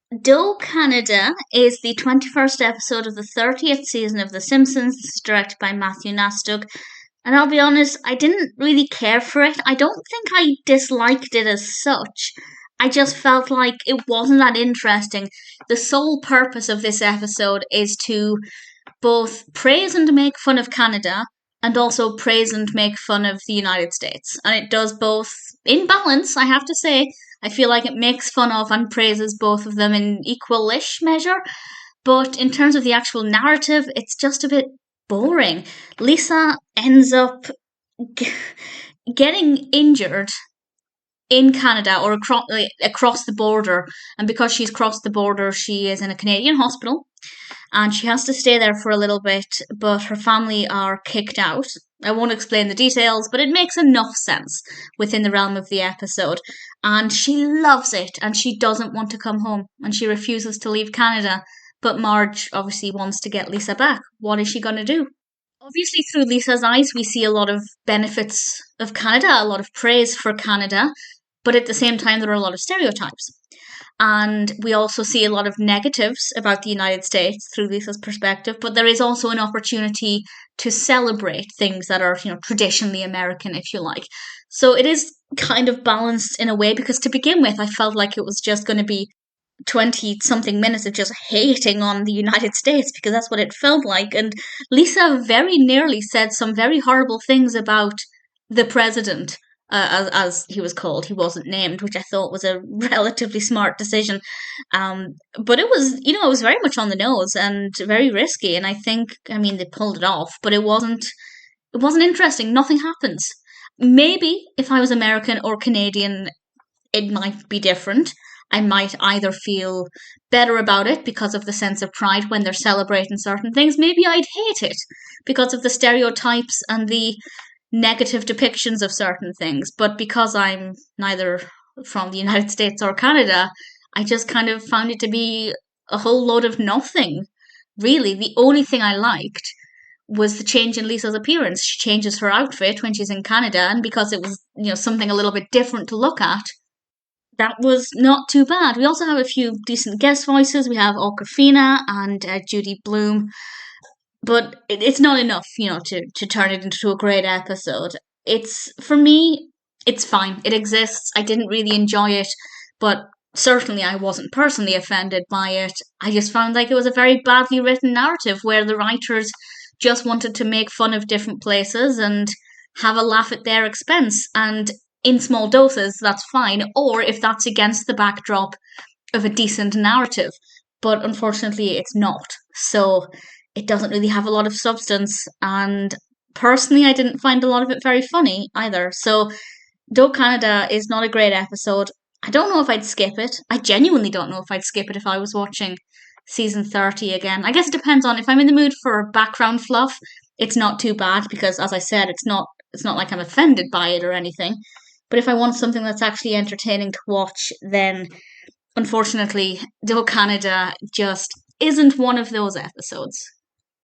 Do Canada is the 21st episode of the 30th season of The Simpsons. This is directed by Matthew Nastuk. And I'll be honest, I didn't really care for it. I don't think I disliked it as such. I just felt like it wasn't that interesting. The sole purpose of this episode is to both praise and make fun of Canada and also praise and make fun of the United States. And it does both in balance, I have to say. I feel like it makes fun of and praises both of them in equal-ish measure. But in terms of the actual narrative, it's just a bit boring. Lisa ends up getting injured in Canada or across the border. And because she's crossed the border, she is in a Canadian hospital and she has to stay there for a little bit, but her family are kicked out. I won't explain the details, but it makes enough sense within the realm of the episode. And she loves it, and she doesn't want to come home, and she refuses to leave Canada. But Marge obviously wants to get Lisa back. What is she going to do? Obviously, through Lisa's eyes, we see a lot of benefits of Canada, a lot of praise for Canada, but at the same time, there are a lot of stereotypes. And we also see a lot of negatives about the United States through Lisa's perspective, but there is also an opportunity to celebrate things that are, traditionally American, if you like. So it is kind of balanced in a way, because to begin with, I felt like it was just going to be 20 something minutes of just hating on the United States, because that's what it felt like. And Lisa very nearly said some very horrible things about the president. As he was called, he wasn't named, which I thought was a relatively smart decision. But it was, it was very much on the nose and very risky. And I think, they pulled it off, but it wasn't interesting. Nothing happens. Maybe if I was American or Canadian, it might be different. I might either feel better about it because of the sense of pride when they're celebrating certain things. Maybe I'd hate it because of the stereotypes and the negative depictions of certain things. But because I'm neither from the United States or Canada, I just kind of found it to be a whole load of nothing. Really, the only thing I liked was the change in Lisa's appearance. She changes her outfit when she's in Canada, and because it was, something a little bit different to look at, that was not too bad. We also have a few decent guest voices. We have Awkwafina and Judy Blume. But it's not enough, to turn it into a great episode. For me, it's fine. It exists. I didn't really enjoy it, but certainly I wasn't personally offended by it. I just found like it was a very badly written narrative where the writers just wanted to make fun of different places and have a laugh at their expense. And in small doses, that's fine. Or if that's against the backdrop of a decent narrative. But unfortunately, it's not. So it doesn't really have a lot of substance, and personally I didn't find a lot of it very funny either. So Do Canada is not a great episode. I don't know if I'd skip it. I genuinely don't know if I'd skip it if I was watching season 30 again. I guess it depends on if I'm in the mood for background fluff. It's not too bad because, as I said, it's not like I'm offended by it or anything. But if I want something that's actually entertaining to watch, then unfortunately Do Canada just isn't one of those episodes.